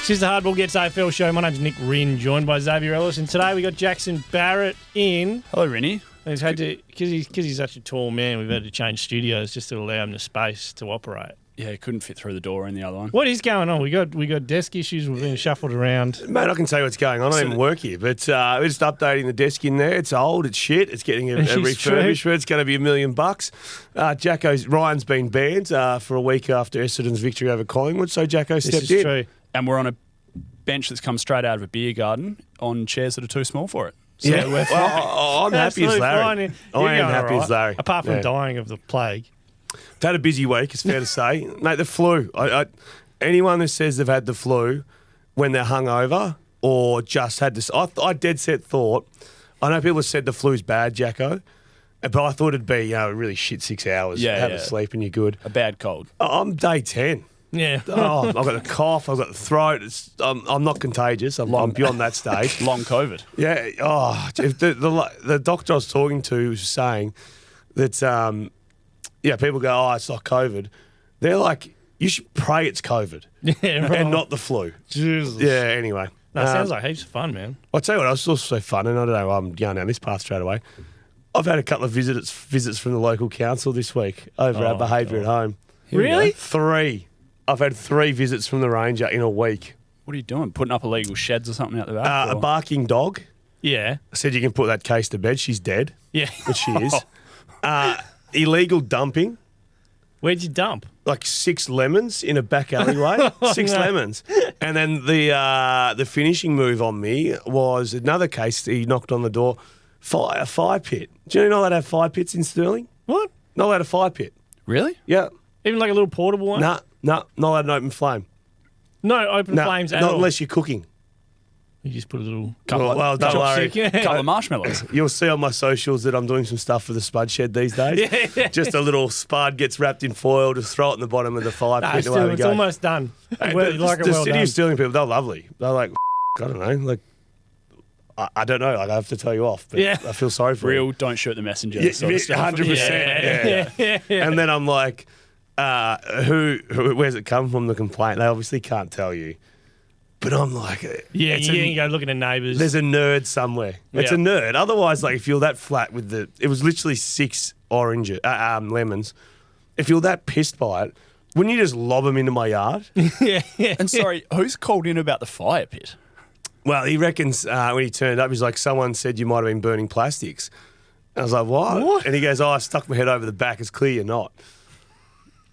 This is the Hardball Gets AFL show. My name's Nick Rynne, joined by Xavier Ellis, and today we got Jackson Barrett in. Hello, Rynne. He's had to, because he's such a tall man, we've had to change studios just to allow him the space to operate. Yeah, he couldn't fit through the door in the other one. What is going on? We got desk issues. We've been shuffled around. Mate, I can tell you what's going on. I don't even work here, but we're just updating the desk in there. It's old, it's shit. It's getting a refurbishment. It's going to be $1 million. Ryan's been banned for a week after Essendon's victory over Collingwood, so Jacko stepped in. True. And we're on a bench that's come straight out of a beer garden on chairs that are too small for it. So Yeah, we're fine. I'm happy as Larry. I am happy as Larry. Apart from dying of the plague. I've had a busy week, it's fair to say. Mate, the flu. Anyone who says they've had the flu when they're hungover or just had this, I dead set thought, I know people have said the flu's bad, Jacko, but I thought it'd be a really shit 6 hours. Have a sleep and you're good. A bad cold. I'm day 10. Yeah. I've got the cough, I've got the throat. I'm not contagious. I'm beyond that stage. Long COVID. Yeah. The doctor I was talking to was saying that, people go, it's not COVID. They're like, you should pray it's COVID and not the flu. Jesus. Yeah, anyway. That sounds like heaps of fun, man. I'll tell you what, it's also fun, and I don't know, I'm going down this path straight away. I've had a couple of visits from the local council this week over our behaviour at home. Really? 3. I've had 3 visits from the Ranger in a week. What are you doing? Putting up illegal sheds or something out the back? A barking dog. Yeah. I said you can put that case to bed. She's dead. Yeah. Which she is. Illegal dumping. Where'd you dump? Like 6 lemons in a back alleyway. 6 lemons. And then the finishing move on me was another case. He knocked on the door. A fire pit. Do you know you're not allowed to have fire pits in Stirling? What? Not allowed a fire pit. Really? Yeah. Even like a little portable one? Nah, not allowed an open flame. No open flames at not all? Unless you're cooking. You just put a little... Well, don't worry. Couple of marshmallows. You'll see on my socials that I'm doing some stuff for the spud shed these days. Yeah. Just a little spud gets wrapped in foil, just throw it in the bottom of the fire pit. Still, it's go. almost done. Hey, the city of Stirling people, they're lovely. They're like, I don't know, like, I don't know. Like, I have to tell you off, but I feel sorry for you. Don't shoot the messenger. Yeah, sort of stuff. 100%. Yeah. And then I'm like, where's it come from, the complaint? They obviously can't tell you. But I'm like... Yeah, you can go look at the neighbours. There's a nerd somewhere. It's a nerd. Otherwise, like, if you're that flat with the... It was literally 6 lemons. If you're that pissed by it, wouldn't you just lob them into my yard? Yeah. And sorry, who's called in about the fire pit? Well, he reckons when he turned up, he's like, someone said you might have been burning plastics. And I was like, what? And he goes, I stuck my head over the back. It's clear you're not.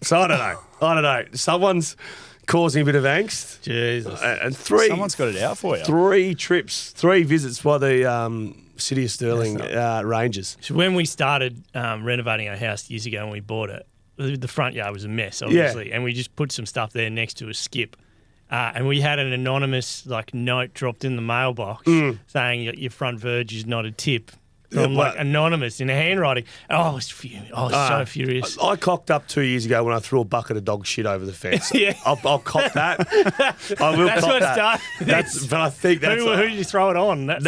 So I don't know. Someone's causing a bit of angst. Jesus. And 3... Someone's got it out for you. 3 trips, 3 visits by the City of Stirling Rangers. So when we started renovating our house years ago when we bought it, the front yard was a mess, obviously, and we just put some stuff there next to a skip. And we had an anonymous note dropped in the mailbox saying your front verge is not a tip. From anonymous in handwriting. Oh, I was fuming. I was so furious. I cocked up 2 years ago when I threw a bucket of dog shit over the fence. I'll cop that. I will that's cop what that. But I think that's... Who did you throw it on? That's,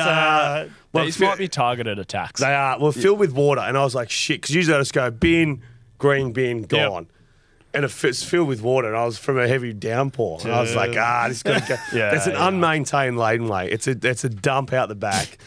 well, these might be targeted attacks. They are. Well, filled with water. And I was like, shit, because usually I just go bin, green bin, gone. Yep. And it's filled with water, and I was from a heavy downpour. And I was like, this is going to go. That's an unmaintained laneway. It's a dump out the back.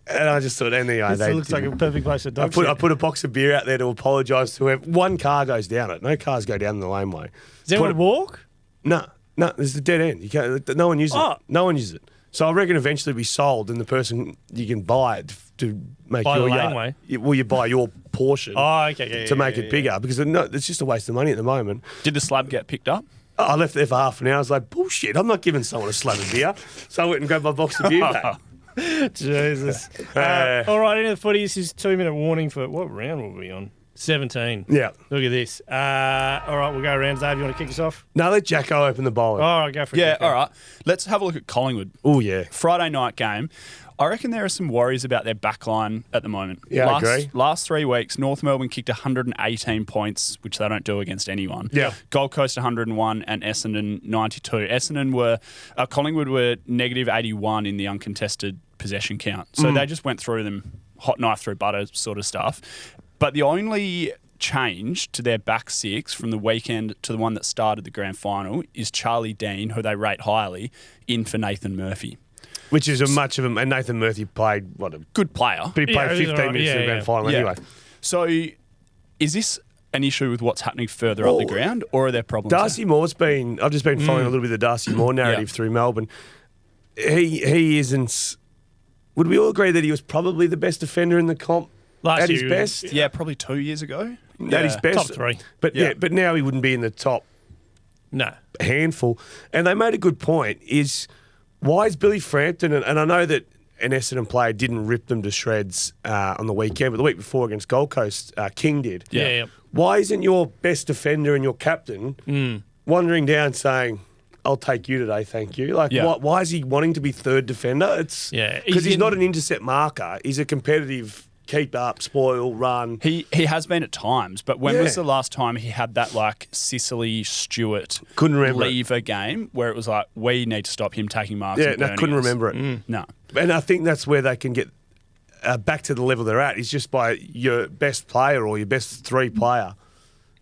And I just thought, anyway, it looks like a perfect place for dog shit. I put a box of beer out there to apologise to whoever. One car goes down it. No cars go down the laneway. Does anyone walk? No. There's a dead end. You can't. No one uses it. No one uses it. So I reckon eventually it'll be sold, and the person you can buy it to make your laneway. Well, you buy your portion. Okay. To make it bigger because it's just a waste of money at the moment. Did the slab get picked up? I left there for half an hour. I was like, bullshit. I'm not giving someone a slab of beer. So I went and grabbed my box of beer back. Jesus. All right, into the footy. This is 2-minute warning for what round will we on? 17. Yeah. Look at this. All right, we'll go around. Dave, you want to kick us off? No, let Jacko open the bowling. All right, go for it. Yeah, all right. Let's have a look at Collingwood. Oh, yeah. Friday night game. I reckon there are some worries about their backline at the moment. Yeah, I agree. Last 3 weeks, North Melbourne kicked 118 points, which they don't do against anyone. Yeah. Gold Coast 101 and Essendon 92. Collingwood were negative 81 in the uncontested possession count. So they just went through them, hot knife through butter sort of stuff. But the only change to their back six from the weekend to the one that started the grand final is Charlie Dean, who they rate highly, in for Nathan Murphy. Which is a much of him. And Nathan Murphy played, what, a Good player. but he played 15 minutes in the grand final anyway. So is this an issue with what's happening further up the ground, or are there problems Darcy Moore's been, I've just been following a little bit of the Darcy Moore narrative through Melbourne. He isn't, would we all agree that he was probably the best defender in the comp at his best? Yeah, probably 2 years ago. At his best. Top 3. But now he wouldn't be in the top handful. And they made a good point, is why is Billy Frampton, and I know that an Essendon player didn't rip them to shreds on the weekend, but the week before against Gold Coast, King did. Yeah. Why isn't your best defender and your captain wandering down saying, I'll take you today, thank you? Like, why is he wanting to be third defender? It's because he's not an intercept marker. He's a competitive keep up, spoil, run. He has been at times, but when was the last time he had that like Sicily Stewart couldn't remember lever game where it was like, we need to stop him taking marks? Yeah, no, couldn't remember it. No. And I think that's where they can get back to the level they're at, is just by your best player or your best 3 player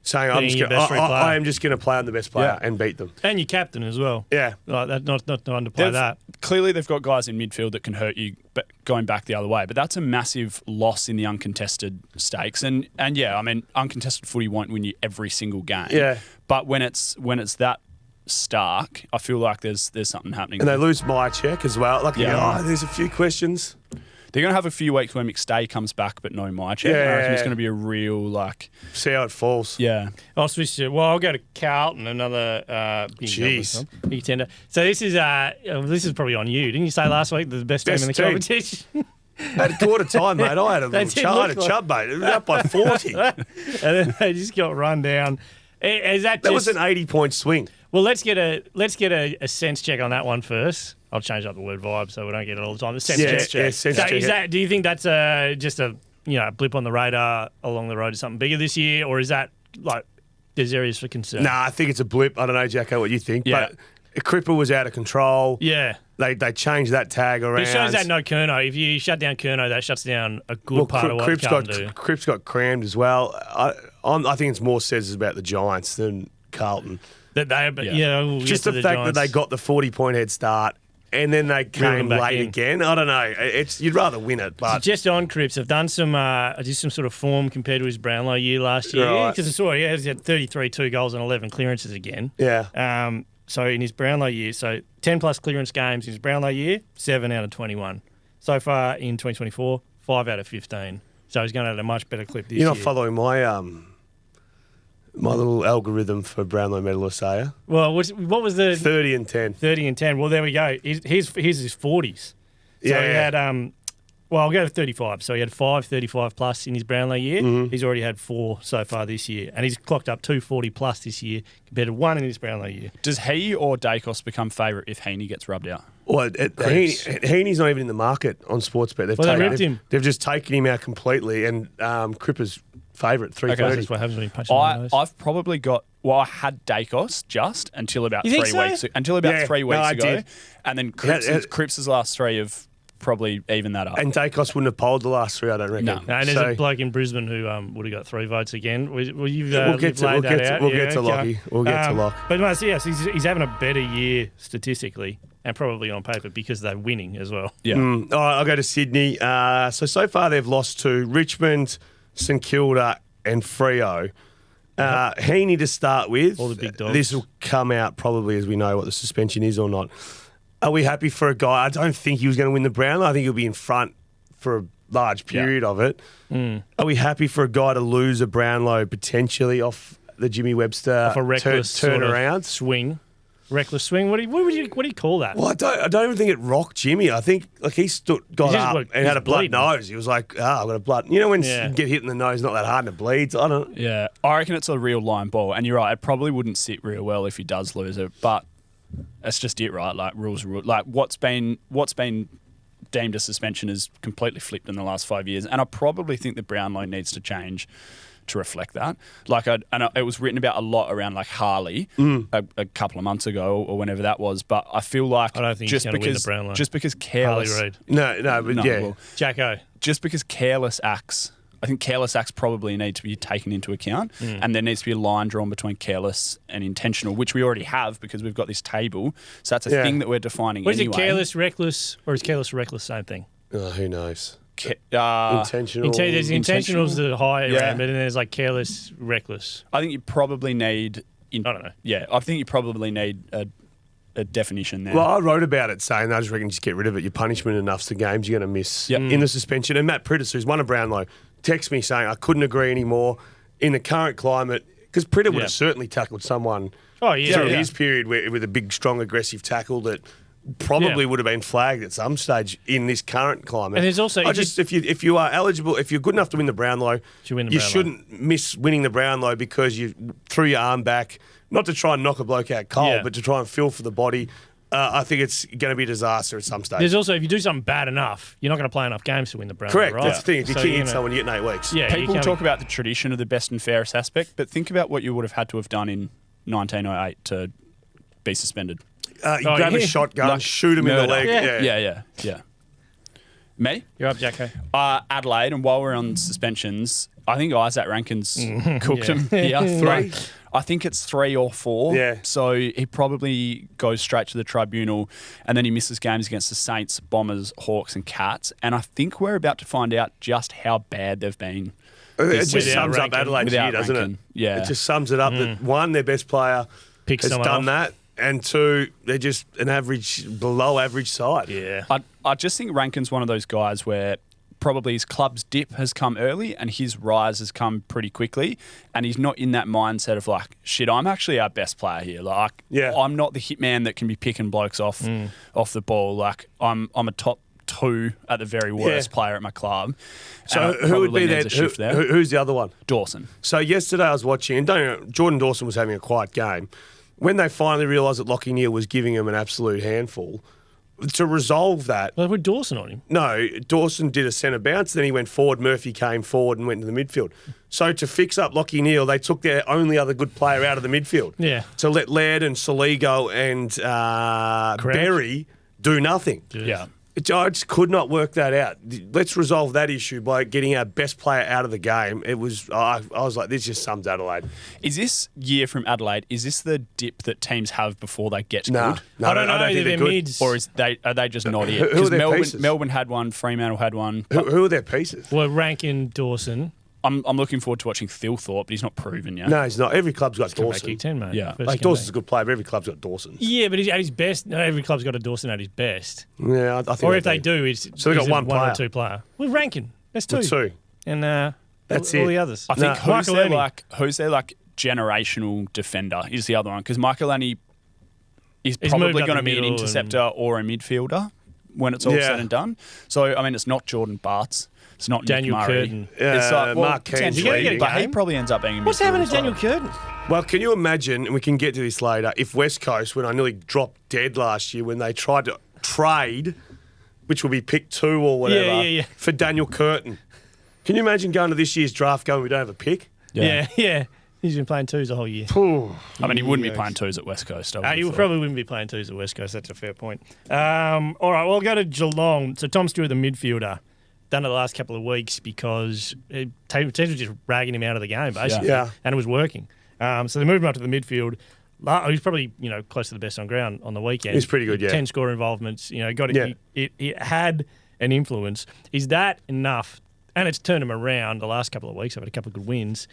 saying, I am just going to play on the best player and beat them. And your captain as well. Yeah. Like that, not to underplay that. Clearly they've got guys in midfield that can hurt you going back the other way, but that's a massive loss in the uncontested stakes. And yeah, I mean, uncontested footy won't win you every single game. Yeah. But when it's that stark, I feel like there's something happening. And they lose my check as well. Like, there's a few questions. They're going to have a few weeks where McStay comes back, but no Mychek. I reckon it's going to be a real, like... See how it falls. Yeah. I'll switch to... Well, I'll go to Carlton, another big tender. So this is probably on you. Didn't you say last week the best team in the competition? At quarter time, mate, I had a chub, mate. It was up by 40. And then they just got run down. That was an 80-point swing. Well, let's get a sense check on that one first. I'll change up the word vibe so we don't get it all the time. The sense check. Yeah, sense check. Do you think that's just a blip on the radar along the road to something bigger this year, or is that like there's areas for concern? Nah, I think it's a blip. I don't know, Jacko, what you think, but Cripper was out of control. Yeah. They changed that tag around. It shows that no Curnow. If you shut down Curnow, that shuts down a good part of what Carlton do. Cripps got crammed as well. I think it's more says about the Giants than Carlton. We'll just the fact that they got the 40-point head start and then they came late again. I don't know. You'd rather win it, but just on Cripps, I've done some sort of form compared to his Brownlow year last year because I saw he had 33, 2 goals and 11 clearances again. Yeah. So in his Brownlow year, 10 plus clearance games in his Brownlow year, 7 out of 21. So far in 2024, 5 out of 15. So he's going to have a much better clip this year. You're not following my my little algorithm for Brownlow medalists, are you? Well, what was the 30 and 10? 30 and 10. Well, there we go. Here's his 40s. So he had I'll go to 35. So he had 5 35 plus in his Brownlow year. Mm-hmm. He's already had 4 so far this year. And he's clocked up 240 plus this year compared to 1 in his Brownlow year. Does he or Dacos become favourite if Heaney gets rubbed out? Well, Heaney's not even in the market on Sportsbet. They ripped him. They've just taken him out completely. And Cripper's favourite, 330. That's what happens when you punch him in the nose. I've probably got... Well, I had Dacos just until about 3 weeks ago. Until about 3 weeks ago. And then Cripps' last 3 have... probably even that up. And Dacos wouldn't have polled the last 3, I don't reckon. No. And there's a bloke in Brisbane who would have got 3 votes again. We'll get to Lockie. We'll get to Lock. But no, yes, he's having a better year statistically and probably on paper because they're winning as well. Yeah. All right, I'll go to Sydney. So far they've lost to Richmond, St Kilda and Freo. Heaney to start with. All the big dogs. This will come out probably as we know what the suspension is or not. Are we happy for a guy? I don't think he was going to win the Brownlow. I think he'll be in front for a large period of it. Are we happy for a guy to lose a Brownlow potentially off the Jimmy Webster off a reckless turnaround swing? Reckless swing. What do you call that? Well, I don't even think it rocked Jimmy. I think like he got up and had a blood nose. He was like, I've got a blood. You know when you get hit in the nose, not that hard and it bleeds. I don't. Yeah, I reckon it's a real line ball, and you're right. It probably wouldn't sit real well if he does lose it, but. That's just it, right? Like rules. Like what's been deemed a suspension is completely flipped in the last 5 years, and I probably think the Brownlow needs to change to reflect that. Like, it was written about a lot around like Harley a couple of months ago or whenever that was. But I feel like I don't think just because win the Brownlow. Just because careless, Harley Reid. No, but well, Jacko. Just because careless acts I think careless acts probably need to be taken into account, and there needs to be a line drawn between careless and intentional, which we already have because we've got this table. So that's a thing that we're defining. Is anyway. it careless, reckless, or is careless, reckless same thing? Who knows? Intentional. There's intentional's the higher end, but then there's like careless, reckless. I think you probably need. I don't know. Yeah, I think you probably need a definition there. Well, I wrote about it saying I just reckon just get rid of it. Your punishment enough's the games you're going to miss in the suspension. And Matt Priddis, who's one of Brownlow, texted me saying I couldn't agree anymore in the current climate because Priddis would have certainly tackled someone through his period with a big, strong, aggressive tackle that probably would have been flagged at some stage in this current climate. And there's also if you are eligible, if you're good enough to win the Brownlow, you shouldn't miss winning the Brownlow because you threw your arm back, not to try and knock a bloke out cold, but to try and feel for the body. I think it's going to be a disaster at some stage. There's also, if you do something bad enough, you're not going to play enough games to win the Brownlow. Correct. Right? That's the thing. If you can't hit someone, you get 8 weeks. Yeah, people talk about the tradition of the best and fairest aspect, but think about what you would have had to have done in 1908 to be suspended. You grab a shotgun, shoot him in the leg. Yeah. Me? You're up, Jacko. Adelaide, and while we're on suspensions, I think Isaac Rankin's cooked him here. 3? I think it's 3 or 4. Yeah. So he probably goes straight to the tribunal, and then he misses games against the Saints, Bombers, Hawks, and Cats. And I think we're about to find out just how bad they've been. It just sums up Adelaide's year, doesn't it? Yeah. It just sums it up that 1, their best player has done that, and 2, they're just an average, below average side. Yeah. I just think Rankin's one of those guys where probably his club's dip has come early and his rise has come pretty quickly, and he's not in that mindset of like, shit, I'm actually our best player here. Like, I'm not the hitman that can be picking blokes off the ball. Like, I'm a top 2 at the very worst player at my club. So who would be there? Who's the other one? Dawson. So yesterday I was watching, and Jordan Dawson was having a quiet game. When they finally realised that Lachie Neale was giving him an absolute handful, to resolve that... Well, with Dawson on him. No, Dawson did a centre bounce, then he went forward, Murphy came forward and went to the midfield. So to fix up Lachie Neale, they took their only other good player out of the midfield. Yeah. To let Laird and Soligo and Berry do nothing. Yeah. I just could not work that out. Let's resolve that issue by getting our best player out of the game. It was, I was like, this just sums Adelaide. Is this year from Adelaide, is this the dip that teams have before they get good? No, I don't think they're good. Mids. Or are they just not it? Who are their pieces? Melbourne had one, Fremantle had one. Who are their pieces? Well, Rankin, Dawson. I'm looking forward to watching Thilthorpe, but he's not proven yet. No, he's not. Every club's got Dawson. Kick 10, mate. Yeah. Like Dawson's a good player, but every club's got Dawson. Yeah, but he's at his best. Not every club's got a Dawson at his best. Yeah, I think. Or if they do, it's so they've got one player. player. Or 2 player. Well, Rankin. That's 2. With 2. And that's all it. the others. I think who's their generational defender is the other one, because Michaelani is probably going to be an interceptor or a midfielder when it's all said and done. So I mean, it's not Jordan Bartz. It's not Daniel Nick Murray. Curtin. It's like, Mark Cairns leading. But he probably ends up being a midfielder. What's happening to as well. Daniel Curtin? Well, can you imagine, and we can get to this later, if West Coast, when I nearly dropped dead last year, when they tried to trade, which will be pick 2 or whatever, for Daniel Curtin. Can you imagine going to this year's draft going, we don't have a pick? Yeah. He's been playing 2s the whole year. I mean, he wouldn't be playing 2s at West Coast. He probably wouldn't be playing 2s at West Coast. That's a fair point. All right, well, I'll go to Geelong. So Tom Stewart, the midfielder, done it the last couple of weeks because teams were just ragging him out of the game, basically. Yeah. And it was working. So they moved him up to the midfield. He's probably close to the best on ground on the weekend. He's pretty good, 10 score involvements. It had an influence. Is that enough? And it's turned him around the last couple of weeks. I've had a couple of good wins.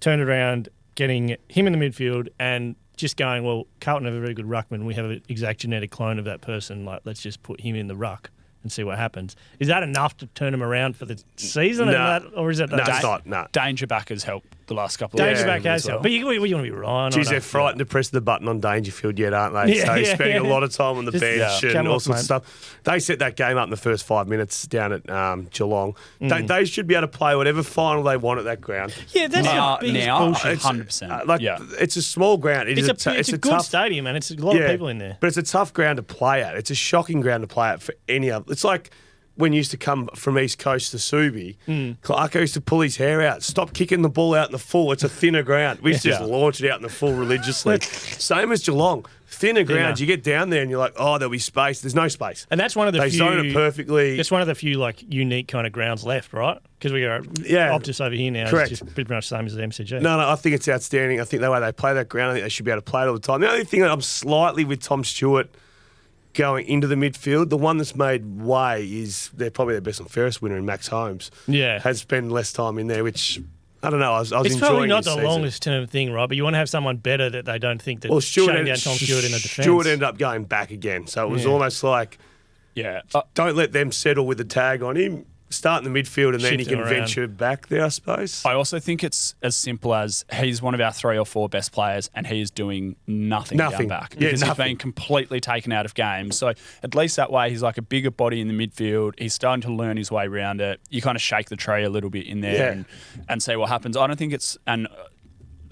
Turned it around, getting him in the midfield and just going, well, Carlton have a very good ruckman. We have an exact genetic clone of that person. Like, let's just put him in the ruck and see what happens. Is that enough to turn him around for the season? Or is it No, it's not. No. Dangerback has helped the last couple of Dangerback years. has helped. But you want to be relying on Geez, they're frightened to press the button on Dangerfield yet, aren't they? So he's spending a lot of time on the bench and all sorts of stuff. They set that game up in the first 5 minutes down at Geelong. They should be able to play whatever final they want at that ground. Yeah, that's the biggest bullshit. 100%. It's a small ground. It's a good stadium, and it's a lot of people in there. But it's a tough ground to play at. It's a shocking ground to play at for any other. It's like when you used to come from East Coast to Subi, Clarko used to pull his hair out. Stop kicking the ball out in the full. It's a thinner ground. We used to just launch it out in the full religiously. Same as Geelong. thinner grounds, you get down there and you're like, oh, there'll be space. There's no space. And that's one of the they few. zone it perfectly. That's one of the few like unique kind of grounds left, right? Because we got Optus over here now. Correct. It's just pretty much the same as the MCG. No, I think it's outstanding. I think the way they play that ground, I think they should be able to play it all the time. The only thing that I'm slightly with Tom Stewart going into the midfield, the one that's made way is they're probably their best and fairest winner in Max Holmes. Yeah. Has spent less time in there, which, I don't know, I was it's enjoying probably not this the season. longest term thing, right? But you want to have someone better that they don't think that Stewart shutting down Tom Stewart in the defence. Stewart ended up going back again. So it was almost like, don't let them settle with the tag on him. Start in the midfield and then he can venture back there, I suppose. I also think it's as simple as he's one of our 3 or 4 best players and he is doing nothing down back. Yeah, because he's been completely taken out of games. So at least that way he's like a bigger body in the midfield. He's starting to learn his way around it. You kind of shake the tree a little bit in there and see what happens. I don't think it's... and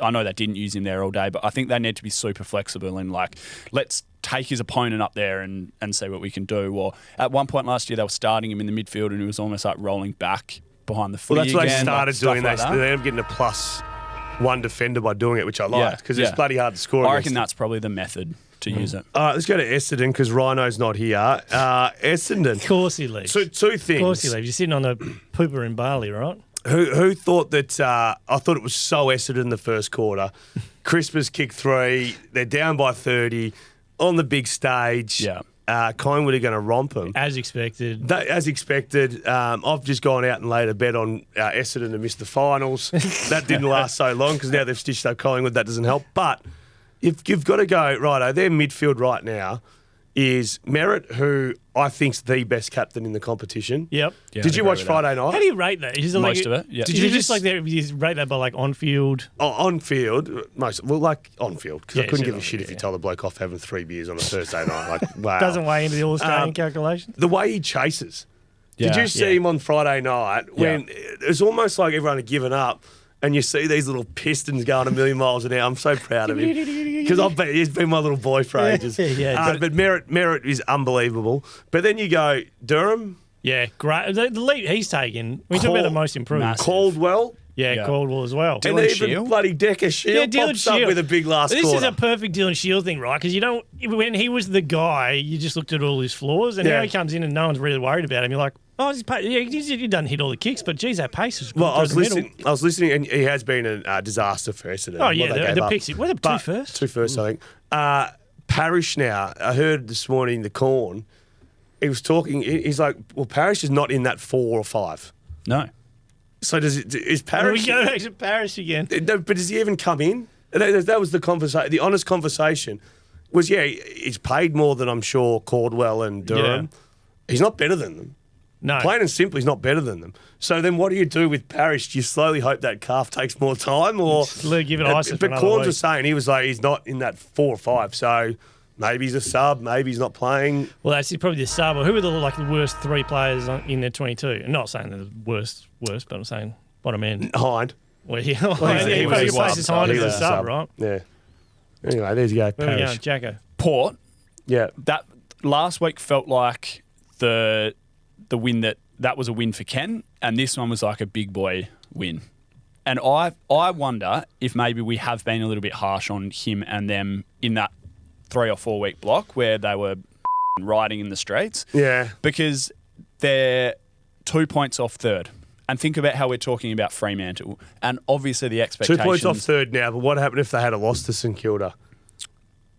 I know they didn't use him there all day, but I think they need to be super flexible and like, let's take his opponent up there and see what we can do. Or at one point last year, they were starting him in the midfield and he was almost like rolling back behind the footy. Well, that's what again, they started doing. Like they ended up getting a +1 defender by doing it, which I liked because it's bloody hard to score. I reckon that's probably the method to use it. All right, let's go to Essendon because Rhino's not here. Essendon. Of course he leaves. So two things. Of course he leaves. You're sitting on a pooper in Bali, right? Who thought that? I thought it was so Essendon in the first quarter. Crispers kick 3. They're down by 30 on the big stage. Yeah. Collingwood are going to romp them. As expected. As expected. I've just gone out and laid a bet on Essendon to miss the finals. That didn't last so long because now they've stitched up Collingwood. That doesn't help. But you've got to go, righto, their midfield right now is Merritt, who I think's the best captain in the competition. Yep. Yeah, Did you watch Friday night? How do you rate that? Is it Most of it, yeah. Did you just like that? You rate that by like on field? On field, like on field, because I Yeah, couldn't so give a shit if you told the bloke off having 3 beers on a Thursday night. Like, wow. Doesn't weigh into the All-Australian calculation. The way he chases. Yeah. Did you see him on Friday night when it's almost like everyone had given up and you see these little pistons going a million miles an hour? I'm so proud of him because he's been my little boy for ages. But Merritt is unbelievable. But then you go, Durham. Yeah, great. The lead he's taken, we talk about the most improved. Massive. Caldwell. Yeah, Caldwell as well. And Dylan even Shield? bloody Decker Shield pops up with a big last This quarter. is a perfect Dylan Shield thing, right? Because when he was the guy, you just looked at all his flaws, and now he comes in and no one's really worried about him. You're like, oh, he doesn't hit all the kicks, but geez, that pace is good. Well, I was listening, and he has been a disaster for Essendon. Oh yeah, the picks. Were the 2 first? 2 first, I think. Parrish now. I heard this morning the Corn. He was talking. He's like, well, Parrish is not in that 4 or 5. No. So is Parrish? We go back to Paris again. No, but does he even come in? That was the conversation. The honest conversation was, he's paid more than I'm sure Caldwell and Durham. Yeah. He's not better than them. No. Plain and simply, he's not better than them. So then what do you do with Parrish? Do you slowly hope that calf takes more time? Or give it ice. But Corns was saying, he was like, he's not in that 4 or 5. So maybe he's a sub. Maybe he's not playing. Well, that's probably the sub. Who are the worst 3 players in their 22? I'm not saying they're the worst, but I'm saying bottom end. Hind. Well, he was places Hind as a sub, right? Yeah. Anyway, there you go. Where are we going, Jacko? Port. Yeah. That last week felt like the win that was a win for Ken, and this one was like a big boy win. And I wonder if maybe we have been a little bit harsh on him and them in that 3 or 4 week block where they were riding in the streets. Yeah. Because they're 2 points off third. And think about how we're talking about Fremantle. And obviously the expectations... 2 points off third now, but what happened if they had a loss to St Kilda?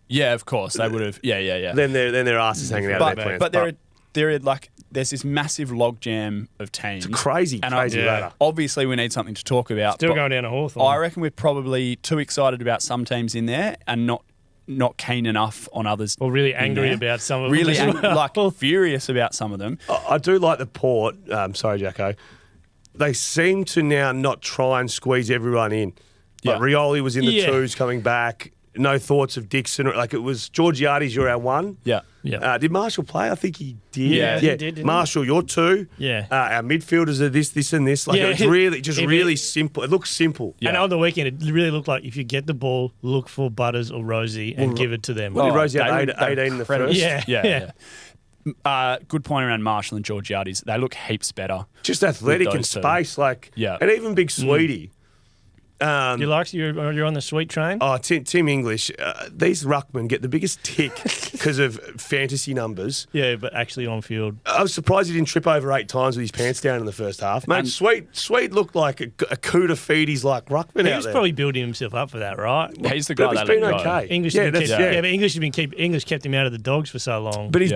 Yeah, of course. They would have... Yeah. Then their asses hanging out of their plans. But there's this massive logjam of teams. It's a crazy ladder. Obviously, we need something to talk about. Still going down to Hawthorn. I reckon we're probably too excited about some teams in there and not keen enough on others. Or really angry about some of them. Really furious about some of them. I do like the Port. Sorry, Jacko. They seem to now not try and squeeze everyone in. Like Rioli was in the 2s coming back. No thoughts of Dixon. Like it was Georgiades, you're our 1. Yeah. Did Marshall play? I think he did. Yeah. He did, Marshall, you're 2. Yeah. Our midfielders are this, and this. Like it's really simple. It looks simple. Yeah. And on the weekend, it really looked like if you get the ball, look for Butters or Rosie and give it to them. Well, Rosie had 18 in the first. Yeah. Good point around Marshall and Georgiades. They look heaps better. Just athletic and space, and even Big Sweetie. You like you're on the sweet train? Oh, Tim English. These ruckmen get the biggest tick because of fantasy numbers. Yeah, but actually on field. I was surprised he didn't trip over 8 times with his pants down in the first half. Mate, Sweet looked like a coup de feeds like ruckman He out was there. probably building himself up for that, right? He's the guy But that he's been let go. okay. English, Yeah, has been that's- kept, yeah. but English kept him out of the Dogs for so long. But he's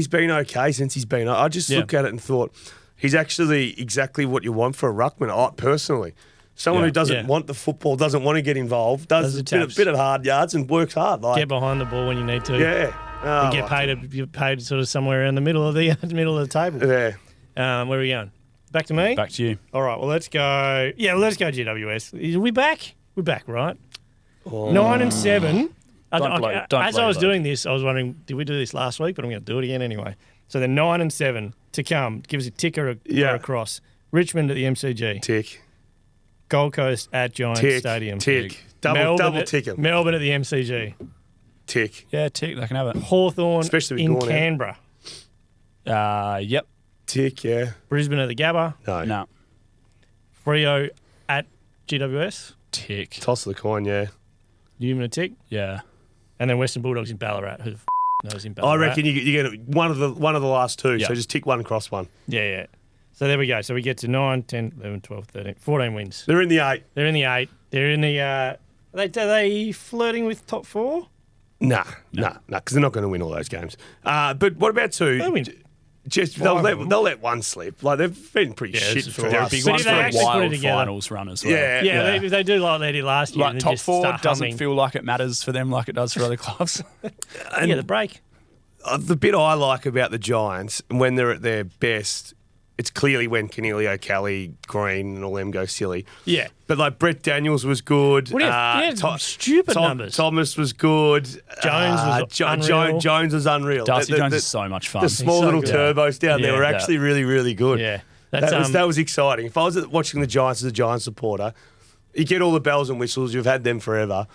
been okay since he's been. I just look at it and thought he's actually exactly what you want for a ruckman. Personally, someone who doesn't want the football, doesn't want to get involved, does a bit of hard yards and works hard. Like, Get behind the ball when you need to. yeah, You get paid sort of somewhere around the middle of the table. Yeah. Where are we going? Back to me? Back to you. All right, well, let's go. Yeah, let's go GWS. Are we back? We're back, right? Oh. 9 and 7. Don't As I was blow. doing this, I was wondering, did we do this last week? But I'm going to do it again anyway. So they're 9 and 7 to come. Give us a tick or a cross. Richmond at the MCG. Tick. Gold Coast at Giants Tick. Stadium. Tick. Melbourne Double tick 'em. Melbourne at the MCG. Tick. Yeah, tick. They can have it. Hawthorn Especially with in Gorn out. Canberra. Yep. Tick, yeah. Brisbane at the Gabba. No. Freo at GWS. Tick. Toss of the coin, yeah. Newman a tick. Yeah. And then Western Bulldogs in Ballarat. Who the knows in Ballarat? I reckon you get one of the last two, Yeah. so just tick one, cross one. Yeah. So there we go. So we get to 9, 10, 11, 12, 13, 14 wins. They're in the 8. They're in the 8. They're in the... Are they flirting with top 4? Nah, because they're not going to win all those games. But what about 2? They'll win. Just Five of them. they'll let one slip. Like they've been pretty shit this for is the They're a last big But one if for they a actually put it wild together- finals run as well. Yeah. Yeah, They do like they did last year. Like and top just 4 start doesn't humming. feel like it matters for them like it does for other clubs. Yeah, the break. The bit I like about the Giants, when they're at their best, it's clearly when Canelio, Kelly, Green, and all them go silly. Yeah. But like Brett Daniels was good. What do you have? Stupid numbers. Thomas was good. Jones was unreal. Jones was unreal. Darcy Jones the, is so much fun. The small so little good. turbos down there Yeah. were actually really, really good. Yeah. That was exciting. If I was watching the Giants as a Giants supporter, you get all the bells and whistles. You've had them forever.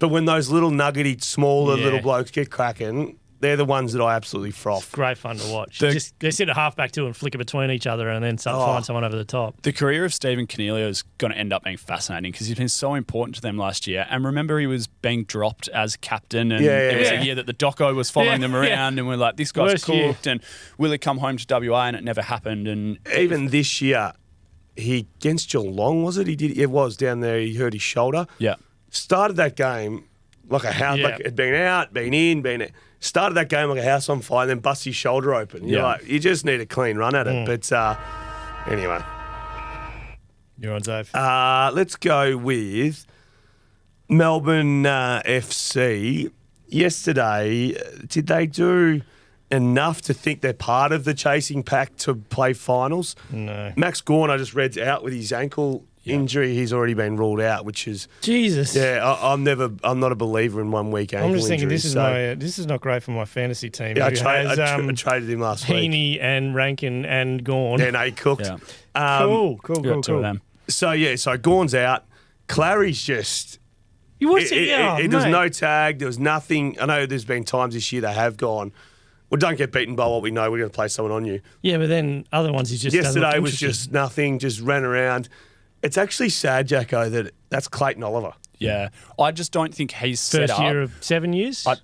But when those little nuggety, smaller Yeah. little blokes get cracking, they're the ones that I absolutely froth. Great fun to watch. The- They sit at halfback too and flicker between each other and then find someone over the top. The career of Stephen Canelio is going to end up being fascinating because he's been so important to them last year. And remember, he was being dropped as captain, and it was Yeah. a year that the doco was following them around, and we're like, this guy's Worst year. cooked, and will he come home to WA? And it never happened. And Even this year, he against Geelong, was it? It was down there. He hurt his shoulder. yeah, Started that game like a house, Yeah. like it'd been out, been in, been out. Started that game like a house on fire, and then bust his shoulder open. You're Yeah. like, you just need a clean run at it. But anyway, You're on, Dave. let's go with Melbourne FC. Yesterday, did they do enough to think they're part of the chasing pack to play finals? No. Max Gawn, I just read out with his ankle injury. He's already been ruled out, which is Jesus. I'm not a believer in 1 week ankle I'm just thinking injuries, this is not great for my fantasy team. Yeah, I who has, traded him last week. Heaney and Rankin and Gawn. Yeah, no, he cooked. yeah. Cool. Got two of them. So Gawn's out. Clary's just. You watched it? Yeah, There was no tag. There was nothing. I know there's been times this year they have gone, well, don't get beaten by what we know. We're going to play someone on you. Yeah, but then other ones, he's just doesn't Yesterday look was interested. just nothing, just ran around. It's actually sad, Jacko, that that's Clayton Oliver. Yeah, I just don't think he's set First up. year of 7 years. But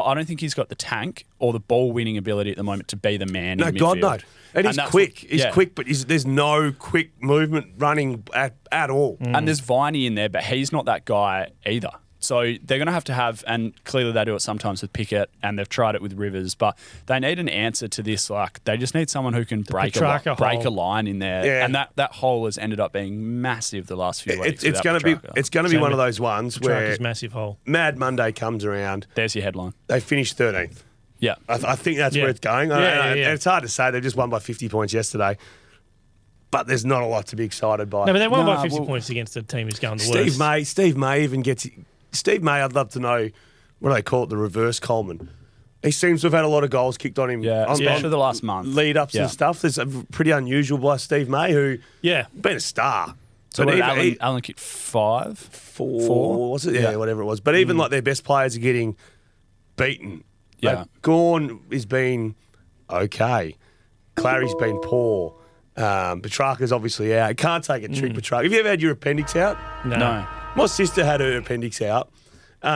I don't think he's got the tank or the ball winning ability at the moment to be the man. No, in God, midfield. no. And he's that's quick. what- He's yeah. quick, but there's no quick movement running at all. And there's Viney in there, but he's not that guy either. So they're going to have, and clearly they do it sometimes with Pickett, and they've tried it with Rivers, but they need an answer to this. Like, they just need someone who can break Petrarca a hole. line in there. Yeah. And that hole has ended up being massive the last few weeks. It's going to be one of those ones where Petrarca's massive hole. Mad Monday comes around. There's your headline. They finish 13th. Yeah. I think that's Yeah. where it's going. Yeah. And it's hard to say. They just won by 50 points yesterday. But there's not a lot to be excited by. No, but they won by No, 50 well- points against a team who's going the worst. Steve May even gets... Steve May, I'd love to know, what do they call it, the reverse Coleman. He seems to have had a lot of goals kicked on him. Yeah, especially the last month. Lead-ups Yeah. and stuff. It's pretty unusual by Steve May, who Yeah. been a star. So But what did even- Alan kicked 5? Four, was it? Yeah, whatever it was. But even like their best players are getting beaten. Yeah. Like, Gawn has been okay. Clary's been poor. Petrarca's obviously out. Can't take a trick, Petrarca. Have you ever had your appendix out? No. My sister had her appendix out.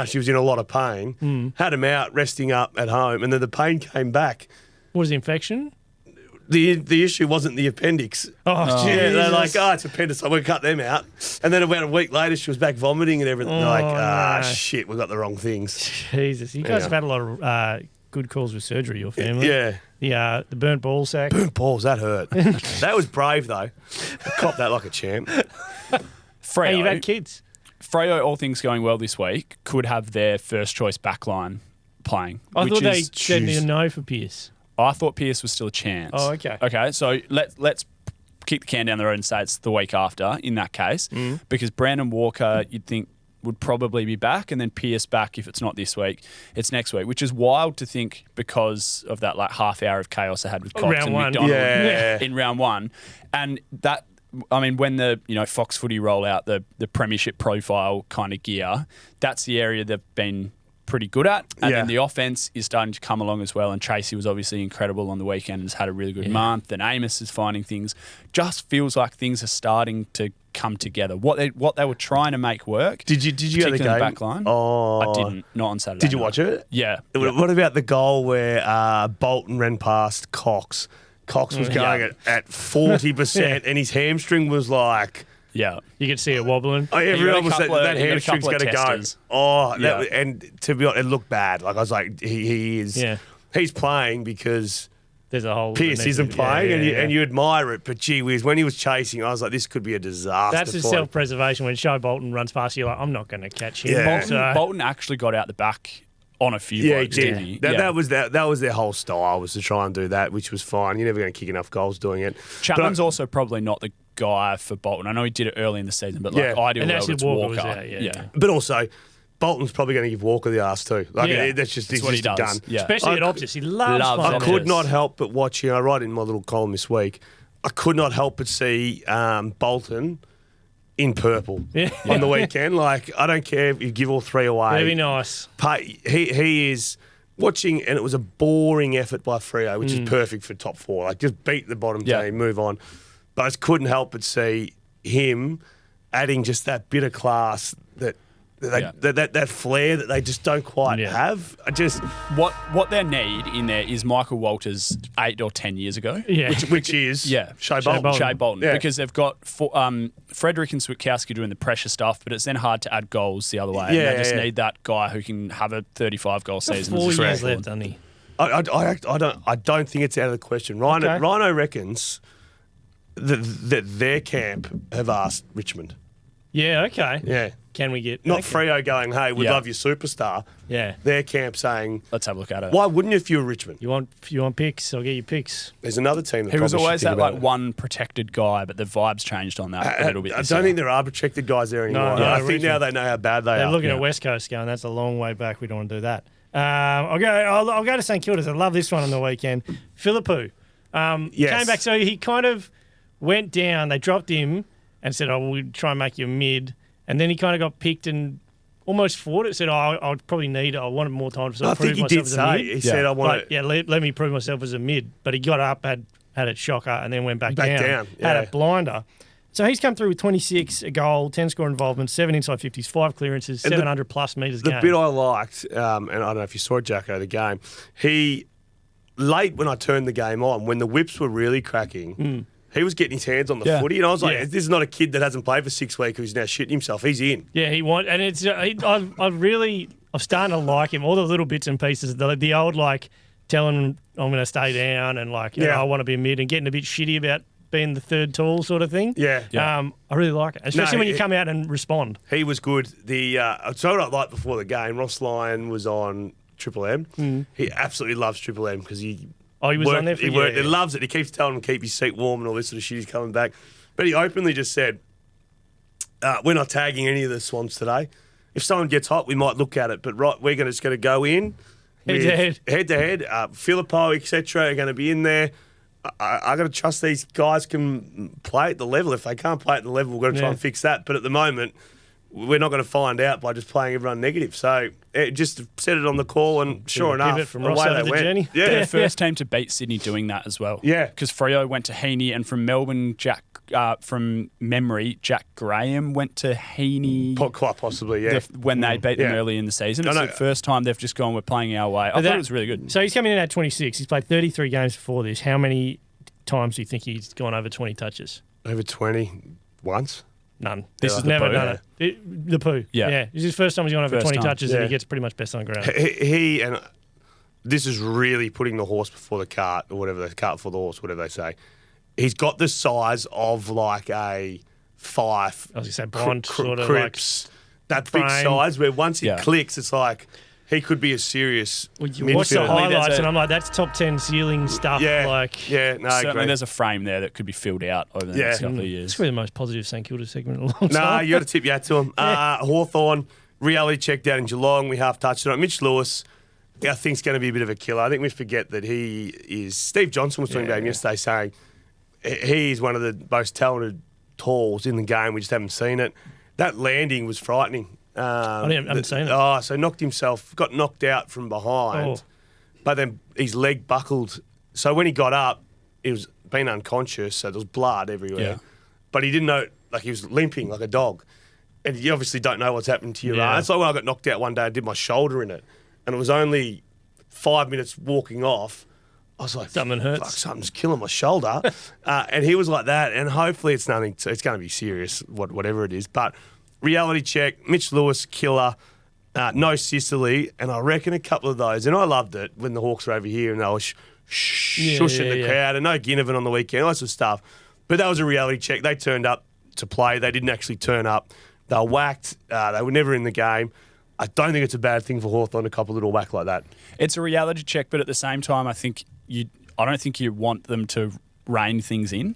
She was in a lot of pain. Had him out, resting up at home, and then the pain came back. What was the infection? The issue wasn't the appendix. Oh, Yeah, Jesus. they're like, it's appendix. We'll cut them out. And then about a week later, she was back vomiting and everything. They're like, no. shit, we've got the wrong things. Jesus. You guys Yeah. have had a lot of good calls with surgery, your family. Yeah. The burnt ball sack. Burnt balls, that hurt. That was brave, though. Cop that like a champ. Freo, Hey, you've had kids. Freo, all things going well this week, could have their first choice backline playing. I which thought they is, said no for Pierce. I thought Pierce was still a chance. Oh, okay. Okay, so let's kick the can down the road and say it's the week after in that case, because Brandon Walker, you'd think, would probably be back, and then Pierce back if it's not this week, it's next week, which is wild to think because of that like half hour of chaos I had with Cox Round and one. McDonald Yeah. in round one. And that, I mean, when the Fox Footy roll out the premiership profile kind of gear, that's the area they've been pretty good at. And then the offense is starting to come along as well. And Tracy was obviously incredible on the weekend and has had a really good month. And Amos is finding things. Just feels like things are starting to come together. What they were trying to make work. Did you go to the game? Back line. Oh, I didn't. Not on Saturday. Did you watch it? Yeah. What about the goal where Bolton ran past Cox? Cox was going at 40% and his hamstring was like... Yeah. You could see it wobbling. Oh, everyone was saying that you got a hamstring's couple going of to go. testers. Oh, Yeah. and to be honest, it looked bad. Like I was like, he is... Yeah. He's playing because There's a whole... Pierce isn't playing, Yeah. and you admire it. But gee whiz, when he was chasing, I was like, this could be a disaster. That's his for him. self-preservation. When Shai Bolton runs past you, you're like, I'm not going to catch him. Yeah. Bolton actually got out the back on a few Yeah, he blokes, did. didn't he? That was their whole style, was to try and do that, which was fine. You're never going to kick enough goals doing it. Chapman's also probably not the guy for Bolton. I know he did it early in the season, but like ideal And world, actually it's Walker Walker. was out, yeah. But also, Bolton's probably going to give Walker the arse too. Like Yeah. that's just That's what he just does. done. Yeah. Especially at I- Optus. He loves Loves finding I it. could it. not help but watching. I write in my little column this week. I could not help but see Bolton in purple on the weekend. Like I don't care if you give all three away. Very nice. He is watching, and it was a boring effort by Freo, which is perfect for top four. Like just beat the bottom team, move on. But I just couldn't help but see him adding just that bit of class that flair that they just don't quite have. What they need in there is Michael Walters 8 or 10 years ago. Yeah. which is Shea Bolton. Yeah. Because they've got Frederick and Switkowski doing the pressure stuff, but it's then hard to add goals the other way. Yeah, and they just need that guy who can have a 35-goal season. 4 as a years record. left, doesn't he? I don't think it's out of the question. Rhino reckons that their camp have asked Richmond. Yeah, okay. Yeah. Can we get... Not okay. Freo going, hey, we love your superstar. Yeah. Their camp saying, Let's have a look at it. why wouldn't you if you were Richmond? You want picks? I'll get you picks. There's another team that He was probably always should think that about like it. one protected guy, but the vibes changed on that a little bit. I don't think there are protected guys there anymore. No, I think Richmond. now they know how bad they They're are. looking at West Coast going, that's a long way back. We don't want to do that. I'll go to St Kilda's. I love this one on the weekend. Phillipou came back. So he kind of went down. They dropped him and said, we'll try and make you a mid. And then he kind of got picked and almost fought it. Said, I wanted more time to sort of prove myself as a mid. He said, I want to... let me prove myself as a mid. But he got up, had a shocker, and then went back down. Yeah. Had a blinder. So he's come through with 26, a goal, 10 score involvement, 7 inside 50s, 5 clearances, 700 plus metres The game. bit I liked, and I don't know if you saw it, Jacko, the game, late when I turned the game on, when the whips were really cracking, he was getting his hands on the footy, and I was like, this is not a kid that hasn't played for 6 weeks who's now shitting himself. He's in. Yeah, and it's I'm starting to like him. All the little bits and pieces, the old like telling him I'm going to stay down and like I want to be a mid and getting a bit shitty about being the third tall sort of thing. Yeah. I really like it, especially when you come out and respond. He was good. So what I liked before the game, Ross Lyon was on Triple M. He absolutely loves Triple M because he was on there for he worked. He loves it. He keeps telling him to keep his seat warm and all this sort of shit. He's coming back. But he openly just said, we're not tagging any of the Swans today. If someone gets hot, we might look at it. But we're just going to go in. Head to head. Phillipou, etc. are going to be in there. I got to trust these guys can play at the level. If they can't play at the level, we've got to try and fix that. But at the moment, we're not going to find out by just playing everyone negative. So it just said it on the call, and sure enough, from away Rosso they to the went. journey. Yeah, They're the first team to beat Sydney doing that as well. Yeah. Because Freo went to Heaney, and from Melbourne, from memory, Jack Graham went to Heaney. Quite possibly, yeah. When they beat them early in the season. It's the first time they've just gone, we're playing our way. I thought it was really good. So he's coming in at 26. He's played 33 games before this. How many times do you think he's gone over 20 touches? Over 20 once. None. This is the never poo. done it. The poo. Yeah. It's his first time he's gone over First 20 time. touches and he gets pretty much best on ground. He and this is really putting the horse before the cart, or whatever, the cart before the horse, whatever they say. He's got the size of like a Fife, I was going to say Bond, sort of Cripps, like that big frame. size where once he clicks, it's like he could be a serious You watch the midfielder. highlights and I'm like, that's top 10 ceiling stuff. Yeah, Like, yeah, no, I Certainly agree. there's a frame there that could be filled out over the next couple of years. It's probably the most positive St Kilda segment in a long Nah, time. you got to tip your hat to him. Hawthorn, reality check down in Geelong. We half touched on it. Mitch Lewis, I think, is going to be a bit of a killer. I think we forget that he is. Steve Johnson was talking about him yesterday, saying he is one of the most talented talls in the game. We just haven't seen it. That landing was frightening. I haven't seen it. Oh, so got knocked out from behind, but then his leg buckled. So when he got up, he was been unconscious, so there was blood everywhere. Yeah. But he didn't know, like he was limping like a dog. And you obviously don't know what's happened to your Yeah. arm. It's like when I got knocked out one day, I did my shoulder in it. And it was only 5 minutes walking off. I was like, Something hurts. Fuck, something's killing my shoulder. And he was like that. And hopefully it's nothing, it's going to be serious, whatever it is. But reality check, Mitch Lewis, killer. No Sicily. And I reckon a couple of those. And I loved it when the Hawks were over here and they were shushing the crowd. And no Ginnivan on the weekend, all that sort of stuff. But that was a reality check. They turned up to play. They didn't actually turn up. They were whacked. They were never in the game. I don't think it's a bad thing for Hawthorn to cop a little whack like that. It's a reality check, but at the same time, I don't think you want them to rein things in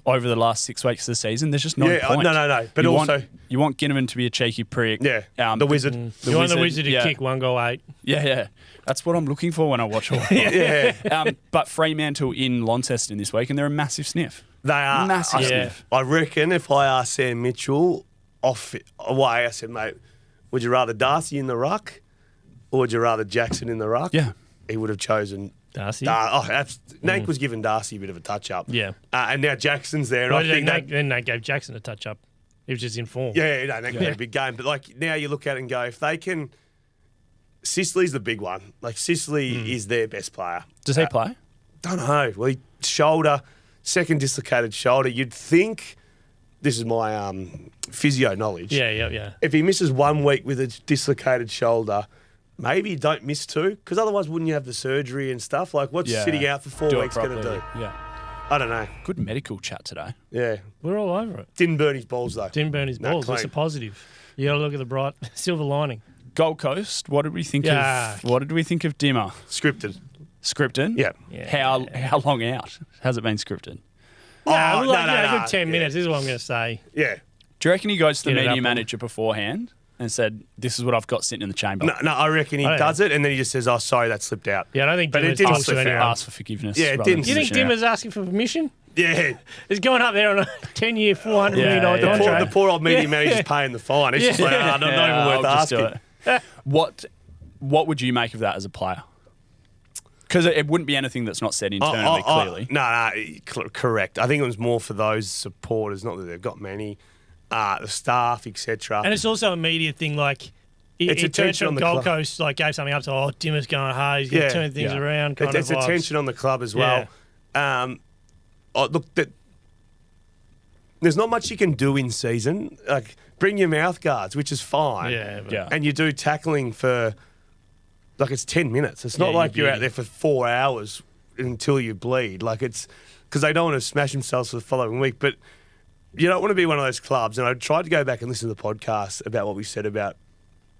over the last 6 weeks of the season. There's just no point. No. But you want Ginnivan to be a cheeky prick. Yeah, the wizard. You want the Wizard to kick 1 goal 8. Yeah. That's what I'm looking for when I watch Hawthorn. Yeah. But Fremantle in Launceston this week, and they're a massive sniff. They are. Massive sniff. I reckon if I asked Sam Mitchell away, I said, mate, would you rather Darcy in the ruck or would you rather Jackson in the ruck? Yeah. He would have chosen Darcy. Nank was giving Darcy a bit of a touch-up. Yeah. And now Jackson's there. Well, I think then Nate gave Jackson a touch up. He was just in form. Nate had a big game. But, like, now you look at it and go, if they can... Sicily's the big one. Like, Sicily is their best player. Does he play? Don't know. Well, second dislocated shoulder. You'd think... This is my physio knowledge. Yeah. If he misses 1 week with a dislocated shoulder, maybe you don't miss 2, because otherwise wouldn't you have the surgery and stuff? Like, what's sitting out for 4 weeks going to do? Yeah. I don't know. Good medical chat today. Yeah. We're all over it. Didn't burn his balls, though. Didn't burn his balls. That's a positive. You got to look at the bright silver lining. Gold Coast. What did we think of Dimma? Scripted? Yeah. How long out has it been scripted? A good 10 minutes. This is what I'm going to say. Yeah. Do you reckon he goes to the Get it media up manager beforehand and said, "This is what I've got sitting in the chamber"? No, I reckon he does it, and then he just says, "Oh, sorry, that slipped out." Yeah, I don't think But it Dimma's didn't talked slip to anyone. Ask for forgiveness. Yeah, it rather didn't than Do you think pushing out. Dimma's asking for permission? Yeah. He's going up there on a 10-year, $400 million Yeah. contract. The poor old media manager's paying the fine. It's just like, not even worth I'll just do asking. it. What would you make of that as a player? Because it wouldn't be anything that's not said internally, clearly. No, correct. I think it was more for those supporters, not that they've got many, the staff, etc. And it's also a media thing, like... It's It turned attention on from the Gold club. Coast, like gave something up to, Dimma's going hard, he's going to turn things around, kind It's of vibes. attention on the club as well. Look, there's not much you can do in season. Like, bring your mouth guards, which is fine. Yeah. And you do tackling for, like, it's 10 minutes. It's not Yeah, like you're you're out there for 4 hours until you bleed. Like, it's because they don't want to smash themselves for the following week. But you don't want to be one of those clubs. And I tried to go back and listen to the podcast about what we said about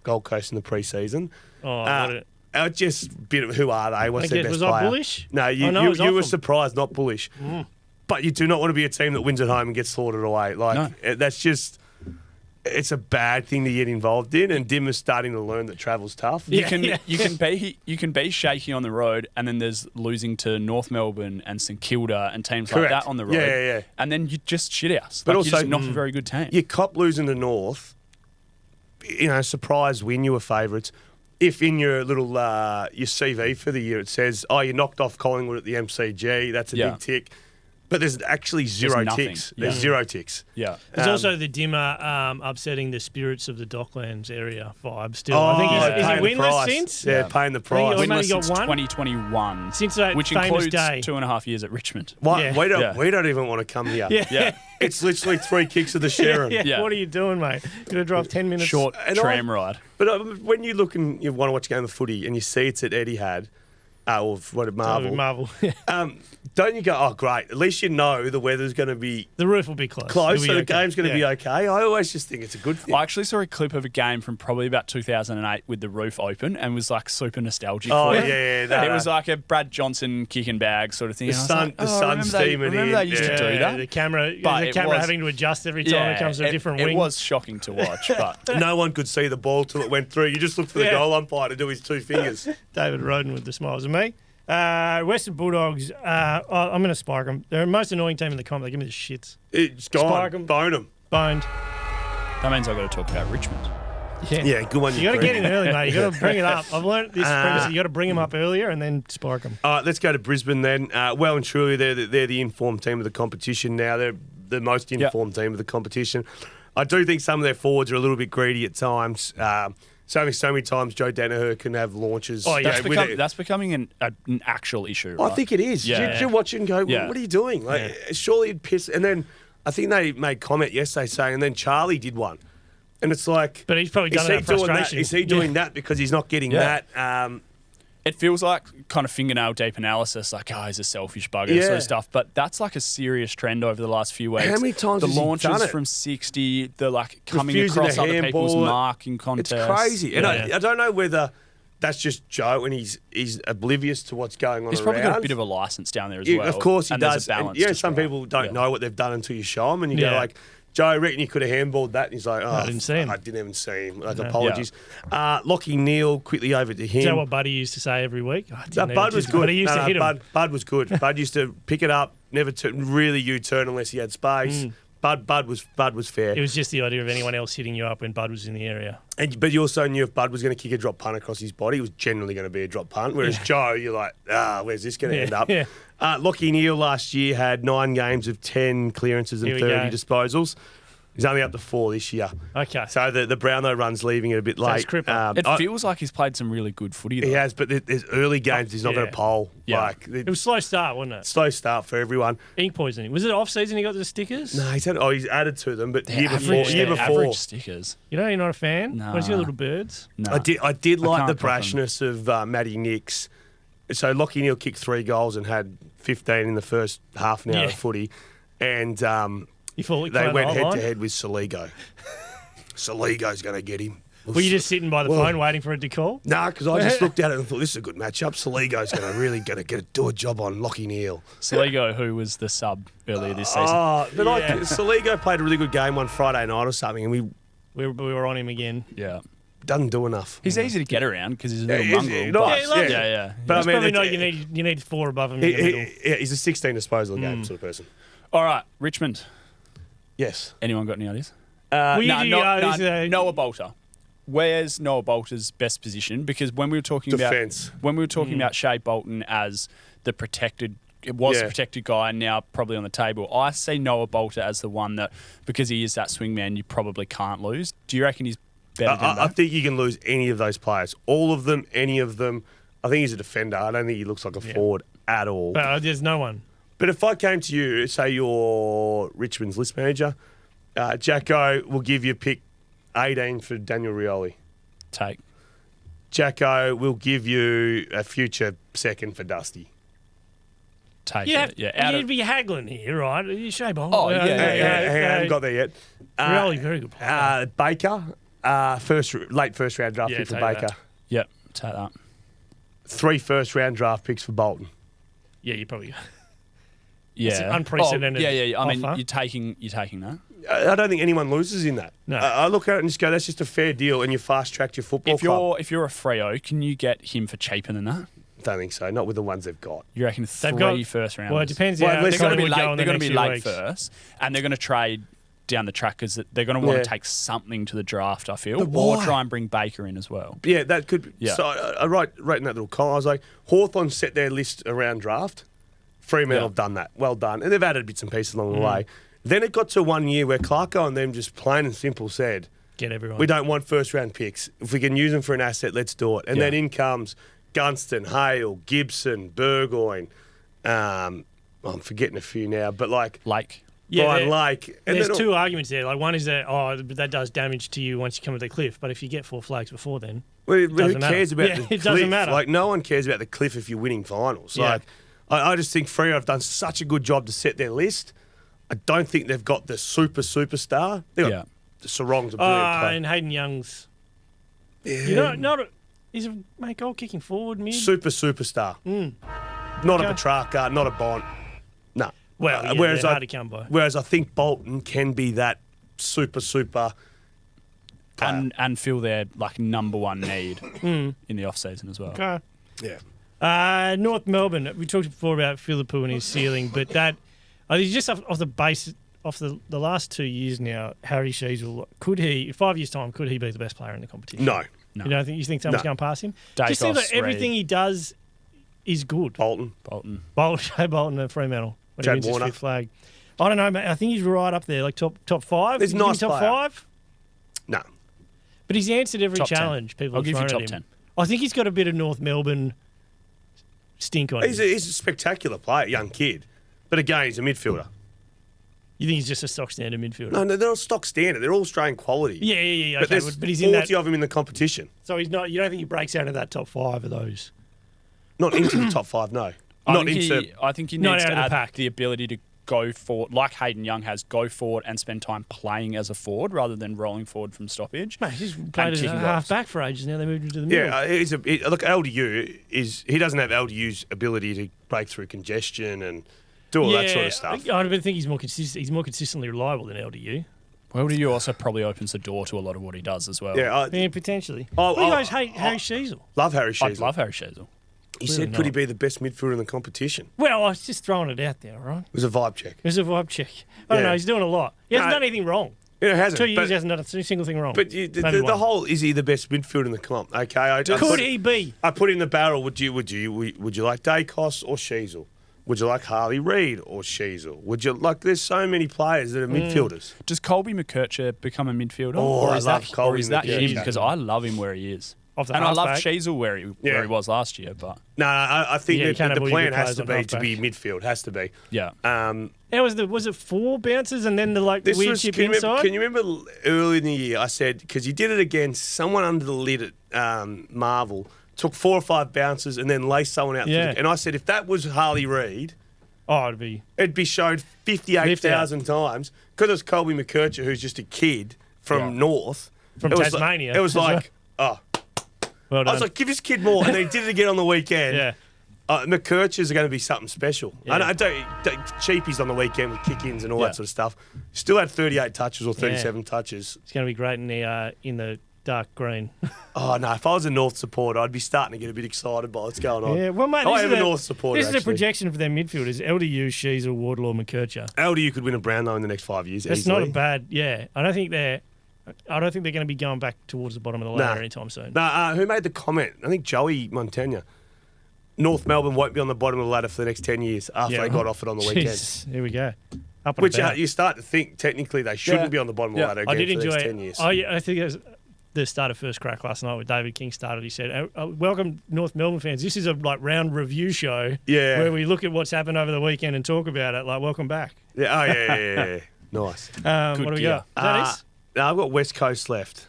Gold Coast in the pre-season. Just a bit of who are they? What's their best was player? I bullish? No, you were surprised, not bullish. But you do not want to be a team that wins at home and gets slaughtered away. Like, that's just... It's a bad thing to get involved in, and Dimma's starting to learn that travel's tough. You can be shaky on the road, and then there's losing to North Melbourne and St Kilda and teams like that on the road. Yeah. And then you just shit house. But Like, also, you're just not a very good team. You cop losing to North, surprise win, you were favourites. If in your little your CV for the year it says, "Oh, you knocked off Collingwood at the MCG," that's a big tick. But there's actually zero ticks. There's 0 ticks. Yeah. There's also the Dimma upsetting the spirits of the Docklands area vibe still. I think is he winless since? Yeah, paying the price. Winless since 2021. Since that which famous includes day. 2.5 years at Richmond. We don't even want to come here. Yeah. It's literally 3 kicks of the Sharon. Yeah. What are you doing, mate? You're going to drive 10 minutes. Short tram ride. But when you look and you want to watch a game of footy and you see it's at Etihad, or Marvel. Don't you go, oh, great, at least you know the weather's going to be... The roof will be close. So the game's going to be okay. I always just think it's a good thing. I actually saw a clip of a game from probably about 2008 with the roof open and was like super nostalgic for it. Yeah. It was like a Brad Johnson kicking bag sort of thing. The sun steaming in. Remember they used to do that? The camera having to adjust every time it comes to a different wing. It was shocking to watch, but... No one could see the ball till it went through. You just looked for the goal umpire to do his 2 fingers. David Roden with the smiles at me. Western Bulldogs, I'm going to spike them. They're the most annoying team in the comp. They give me the shits. It's gone. Spike them. Bone them. Boned. That means I've got to talk about Richmond. Yeah, good one. You got to get in early, mate. You got to bring it up. I've learned this previously. You got to bring them up earlier and then spark them. All right, let's go to Brisbane then. Well and truly, they're the informed team of the competition now. They're the most informed team of the competition. I do think some of their forwards are a little bit greedy at times. So many times Joe Danaher can have launches. Oh, yeah, that's becoming an actual issue, right? I think it is. Yeah. You watch it and go, what are you doing? Surely it'd piss. And then I think they made comment yesterday saying, and then Charlie did one. And it's like... But he's probably done it out of frustration. Is he doing that because he's not getting that? It feels like kind of fingernail deep analysis, like, he's a selfish bugger, sort of stuff. But that's like a serious trend over the last few weeks. How many times the has he launches done it? from 60, the like coming Refusing across other people's handball. mark in contests. It's crazy. And I don't know whether that's just Joe and he's oblivious to what's going on He's probably got a bit of a license down there as well. Of course he does. There's a balance. And, some people don't know what they've done until you show them. And you go like, Joe, I reckon you could have handballed that. And he's like, I didn't see him. I didn't even see him. Like, apologies. Lockie Neal, quickly over to him. Is that what Buddy used to say every week? Bud was good. But he used to hit him. Bud was good. Bud used to pick it up, never really U-turn unless he had space. Bud was fair. It was just the idea of anyone else hitting you up when Bud was in the area. But you also knew if Bud was going to kick a drop punt across his body, it was generally going to be a drop punt. Whereas Joe, you're like, where's this going to end up? Yeah. Lockie Neal last year had 9 games of 10 clearances and 30 disposals. He's only up to 4 this year. Okay. So the Brownlow run's leaving it a bit late. It feels like he's played some really good footy, though. He has, but there's early games he's not going to poll. Yeah. It was a slow start, wasn't it? Slow start for everyone. Ink poisoning. Was it off-season he got the stickers? No, he's added to them, but year before. Average stickers. You know you're not a fan? No. What is your little birds? No. I did like the brashness of Matty Nix. So Lockie Neal kicked 3 goals and had 15 in the first half an hour of footy. And... they went head-to-head with Soligo. Soligo's going to get him. Were you just sitting by the phone waiting for it to call? No, because I just looked at it and thought, this is a good matchup. Soligo's going to do a job on Lockie Neal. Soligo, who was the sub earlier this season. Soligo played a really good game one Friday night or something, and we were on him again. Yeah. Doesn't do enough. He's easy to get around because he's a little mongrel. But I mean, probably not. You need 4 above him. He's a 16 disposal game sort of person. All right, Richmond. Yes. Anyone got any ideas? Noah Bolter. Where's Noah Bolter's best position? Because when we were talking about Shea Bolton as the protected guy and now probably on the table, I see Noah Bolter as the one that, because he is that swing man, you probably can't lose. Do you reckon he's better than that? I think you can lose any of those players. All of them, any of them. I think he's a defender. I don't think he looks like a forward at all. There's no one. But if I came to you, say you're Richmond's list manager, Jacko will give you pick 18 for Daniel Rioli. Take. Jacko will give you a future second for Dusty. Take. You'd be haggling here, right? You Shea Bolton. I haven't got there yet. Rioli, very good player. Baker, late first round draft pick for Baker. Yep, take that. 3 first round draft picks for Bolton. Yeah, you probably. Yeah, it's unprecedented. I mean, you're taking that. I don't think anyone loses in that. No. I look at it and just go, that's just a fair deal, and you fast tracked your football club. If you're a Freo, can you get him for cheaper than that? Don't think so. Not with the ones they've got. You reckon 3 first rounders? Well, it depends. They're going to be late first, and they're going to trade down the track because they're going to want Yeah. to take something to the draft, I feel, But or why? try and bring Baker in as well. Yeah, that could be. Yeah. So I wrote in that little column, I was like, Hawthorn set their list around draft. Fremantle have done that. Well done. And they've added bits and pieces along the way. Then it got to 1 year where Clarko and them just plain and simple said, Get everyone. we don't want first-round picks. If we can use them for an asset, let's do it. And Yeah. then in comes Gunston, Hale, Gibson, Burgoyne. I'm forgetting a few now, but like Lake. Brian there- Lake. And There's then two arguments there. Like one is that but that does damage to you once you come to the cliff. But if you get 4 flags before then, Well, who doesn't matter. cares about Yeah, the it cliff? doesn't matter. Like, no one cares about the cliff if you're winning finals. Yeah. Like, I just think Freo have done such a good job to set their list. I don't think they've got the superstar. They've got Yeah. the Sarong's a brilliant player. and Hayden Young's, Yeah. he's a mate goal kicking forward mid. Superstar. Not a Okay. Petrarca, not a Bont. No. Well, yeah, whereas they're I hard to come by. Whereas I think Bolton can be that super player. And feel their like number one need in the off season as well. Okay. Yeah. North Melbourne. We talked before about Phillipou and his ceiling, but that I think just off the base off the last 2 years now, Harry Sheasel, could he 5 years time could he be the best player in the competition? No. No. You think someone's No. going past him? Dacos, Just seems like everything Reid. he does is good. Bolton. Bolton and Fremantle. When he Chad wins his Warner. 5th flag. I don't know, mate. I think he's right up there, like top 5. He's You give nice him top player. 5. No. But he's answered every Top 10. challenge people I'll have give you thrown top at him. 10. I think he's got a bit of North Melbourne stink on He's him. a spectacular player, young kid. But again, he's a midfielder. You think he's just a stock standard midfielder? No, they're all stock standard. They're all Australian quality. Yeah. But Okay, there's but he's in 40 that. of them in the competition. So he's not. You don't think he breaks out of that top 5 of those? Not into the top 5, no. I Not think into. I think he Not needs out to of the add pack. the ability to go forward, like Hayden Young has, go forward and spend time playing as a forward rather than rolling forward from stoppage. Mate, he's played as a kicking half goals. back for ages. Now they moved him to the middle. Yeah, look, LDU he doesn't have LDU's ability to break through congestion and do all that sort of stuff. I don't think he's more consistent. He's more consistently reliable than LDU. Well, LDU also probably opens the door to a lot of what he does as well. Yeah, Yeah, potentially. Oh, What do you oh, guys hate Harry Sheasel? love Harry I'd Sheasel. love Harry Sheasel. He Clearly said, could he not. be the best midfielder in the competition? Well, I was just throwing it out there, all right? It was a vibe check. It was a vibe check. I don't Yeah. know. He's doing a lot. He hasn't No. done anything wrong. Yeah, it hasn't. 2 years, but, he hasn't done a single thing wrong. But Maybe the one. whole, is he the best midfielder in the comp? Okay, I Could put, he be? I put in the barrel. Would you like Dacos or Sheasel? Would you like Harley Reid or Sheasel? Would you like? There's so many players that are midfielders. Does Colby McKercher become a midfielder? Oh, I is love that, Colby or is that McKercher. him? Because I love him where he is. Off the And I love halfback. Sheasel where he was last year, but No, I think Yeah, you that can't the have all your plan good has to players be on to be midfield. Has to be. yeah. How was it 4 bounces and then the This weird was, chip can inside? you remember early in the year I said, because you did it against someone under the lid at Marvel, took 4 or 5 bounces and then laced someone out. Yeah. And I said, if that was Harley Reid, Oh, it'd be. it'd be showed 58,000 times. Because it was Colby McKercher, who's just a kid from North. From it was Tasmania. Like, it was like, oh. Well I done. was like, give this kid more. And then he did it again on the weekend. yeah. McKercher's are going to be something special. Yeah. I don't cheapies on the weekend with kick-ins and all Yeah. that sort of stuff. Still had 38 touches or 37 touches. It's going to be great in the dark green. Oh, no, if I was a North supporter, I'd be starting to get a bit excited by what's going on. Yeah, well, mate, I this am is a North supporter, This is a actually. projection for their midfielders: LDU, Sheasel, Wardlaw, McKercher. LDU could win a Brownlow in the next 5 years. That's easily. not a bad. Yeah, I don't think they're going to be going back towards the bottom of the ladder Nah. anytime soon. No, who made the comment? I think Joey Montagna. North Melbourne won't be on the bottom of the ladder for the next 10 years after they got offered on the weekend. Jesus, here we go. Up and Which about. you start to think technically they shouldn't Yeah. be on the bottom of Yeah. the ladder I again did for the enjoy next it. 10 years. I think it was the start of First Crack last night with David King started. He said, welcome North Melbourne fans. This is a round review show Yeah. where we look at what's happened over the weekend and talk about it. Like, welcome back. Yeah, oh, yeah. Nice. What do we gear. got? Is that it? No, I've got West Coast left.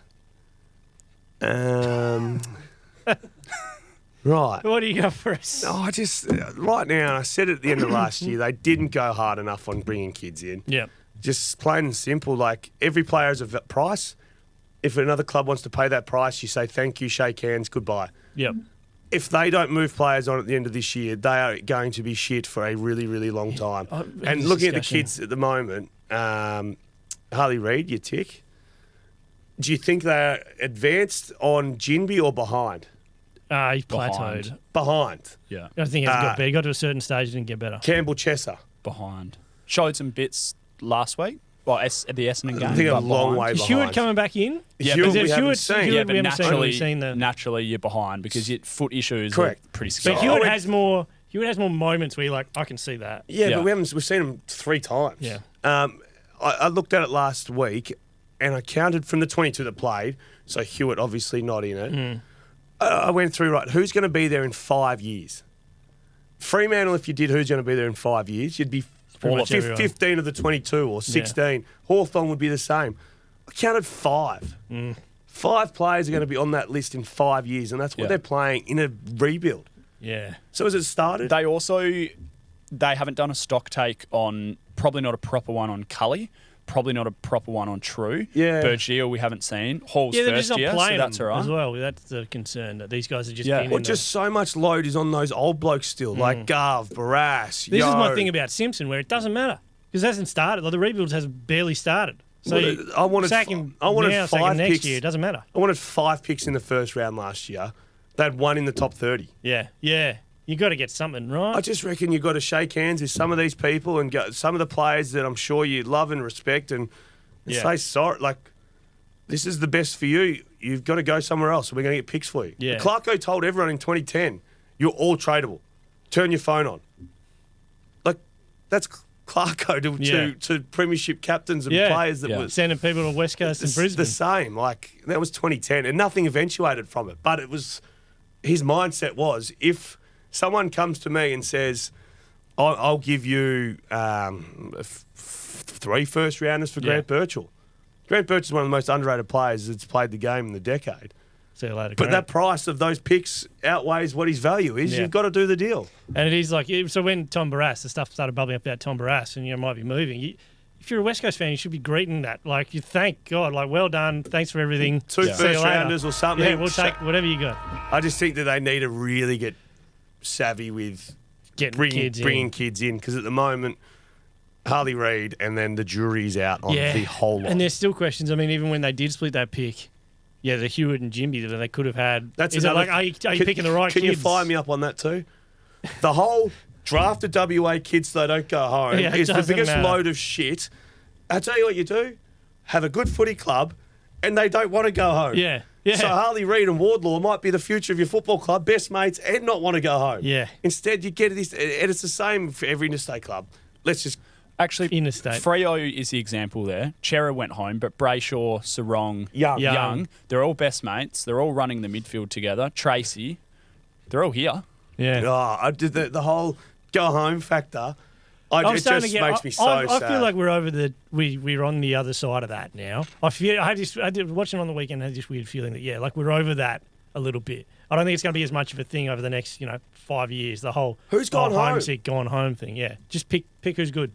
Right. What do you got for us? I just, right now, and I said it at the end of last year, they didn't go hard enough on bringing kids in. Yeah. Just plain and simple, like every player has a price. If another club wants to pay that price, you say thank you, shake hands, goodbye. Yep. If they don't move players on at the end of this year, they are going to be shit for a really, really long time. And this looking at the discussion. kids at the moment, Harley Reid, you tick. Do you think they're advanced on Jinby or behind? He's Behind. plateaued. Behind. Yeah. I think he hasn't got better. He got to a certain stage and didn't get better. Campbell Chesser. Behind. Showed some bits last week. the Essendon game. I think a but long behind. way Is behind. Hewitt coming back in? Yeah, Hewitt but we haven't Hewitt- seen. Hewitt- Yeah, we but haven't seen- naturally, we've seen the- naturally you're behind because your foot issues Correct. are pretty But scary. Hewitt has more. Hewitt has more moments where you're like, I can see that. Yeah, Yeah. but we've seen him 3 times. Yeah. I looked at it last week, and I counted from the 22 that played. So Hewitt obviously not in it. I went through who's going to be there in 5 years. Fremantle, if you did who's going to be there in 5 years, you'd be Pretty much everyone. 15 of the 22 or 16. Hawthorn would be the same. I counted 5. 5 players are going to be on that list in 5 years, and that's what Yeah. they're playing in a rebuild. Yeah. So has it started? They haven't done a stock take on, probably not a proper one on Cully, probably not a proper one on True. Yeah. Burgeo we haven't seen. Hall's Yeah, they're just first not year, so playing that's all right. as well. That's the concern that these guys are just Yeah. being Well, in just so much load is on those old blokes still, like Gav, Barras, This Yo. is my thing about Simpson, where it doesn't matter because it hasn't started. Like the rebuild has barely started. So Well, I wanted sack him I wanted now, sack him 5 next picks. year. It doesn't matter. I wanted 5 picks in the first round last year. They had 1 in the top 30. Yeah, yeah. You got to get something right. I just reckon you've got to shake hands with some of these people and go, some of the players that I'm sure you love and respect and say sorry. Like, this is the best for you. You've got to go somewhere else. We're going to get picks for you. Yeah. Clarko told everyone in 2010, you're all tradable. Turn your phone on. Like, that's Clarko to premiership captains and players that were Sending people to West Coast and Brisbane. the same. Like, that was 2010 and nothing eventuated from it. But it was, his mindset was, if someone comes to me and says, I'll give you 3 first rounders for Grant Birchall. Grant Birchall is one of the most underrated players that's played the game in the decade. See you later. But Grant. that price of those picks outweighs what his value is. Yeah. You've got to do the deal. And it is like, so when Tom Barrass, the stuff started bubbling up about Tom Barrass and might be moving, if you're a West Coast fan, you should be greeting that. Like, you thank God, like, well done, thanks for everything. 2 See you first later. rounders or something. Yeah, we'll take whatever you got. I just think that they need to really get savvy with Getting bringing kids in because at the moment, Harley Reid and then the jury's out on the whole lot. And there's still questions. I mean, even when they did split that pick, the Hewitt and Jimby that they could have had. That's is it another, like, are you picking the right can kids? you fire me up on that too? The whole drafted WA kids so they don't go home Yeah, it is the doesn't biggest matter. load of shit. I tell you what you do, have a good footy club and they don't want to go home. Yeah, yeah. So Harley Reid and Wardlaw might be the future of your football club, best mates, and not want to go home. Yeah. Instead, you get this, and it's the same for every interstate club. Let's just Actually, Interstate. Freo is the example there. Chera went home, but Brayshaw, Sarong, Young. they're all best mates. They're all running the midfield together. Tracy, they're all here. Yeah. I did the whole go home factor. I'm It starting just to get. makes me so I sad. feel like we're over we're on the other side of that now. I did watching on the weekend. I had this weird feeling that like we're over that a little bit. I don't think it's going to be as much of a thing over the next 5 years. The whole Who's gone home? homesick, gone home thing. Yeah, just pick who's good.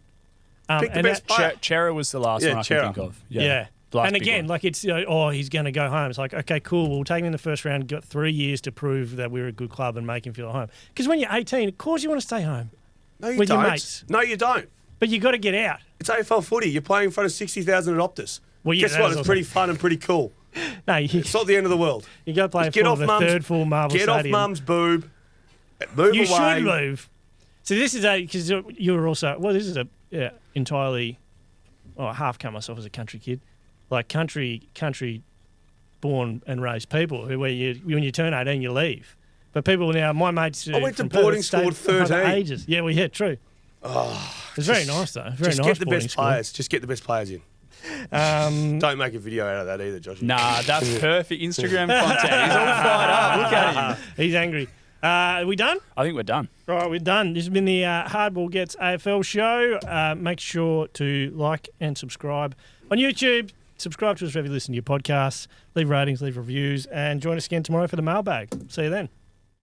Pick the and best player. Chera was the last one I Chera. can think of. Yeah. The last And big again, one. like it's he's going to go home. It's like, okay, cool. We'll take him in the first round. Got 3 years to prove that we're a good club and make him feel at home. Because when you're 18, of course you want to stay home. No, you with your don't. mates. No, you don't. But you got to get out. It's AFL footy. You're playing in front of 60,000 at Optus. Well, yeah, Guess that what? is It's awesome. pretty fun and pretty cool. No, you It's not the end of the world. go play in Get front off of a mum's, third full Marvel Get Stadium. off mum's boob. Move You away. should move. So this is because you were also this is entirely. Oh, I half count myself as a country kid, like country born and raised people who when you turn 18 you leave. But people now, my mates. I went to from Perth boarding school at stayed for 13. Ages. Yeah, well, yeah, true. It's very nice though. Very Just nice. get the boarding best school. players. Just get the best players in. Don't make a video out of that either, Josh. Nah, that's perfect Instagram content. He's all fired up. Look at him. He's angry. Are we done? I think we're done. All right, we're done. This has been the Hardball Gets AFL show. Make sure to like and subscribe on YouTube. Subscribe to us wherever you listen to your podcasts. Leave ratings, leave reviews, and join us again tomorrow for the mailbag. See you then.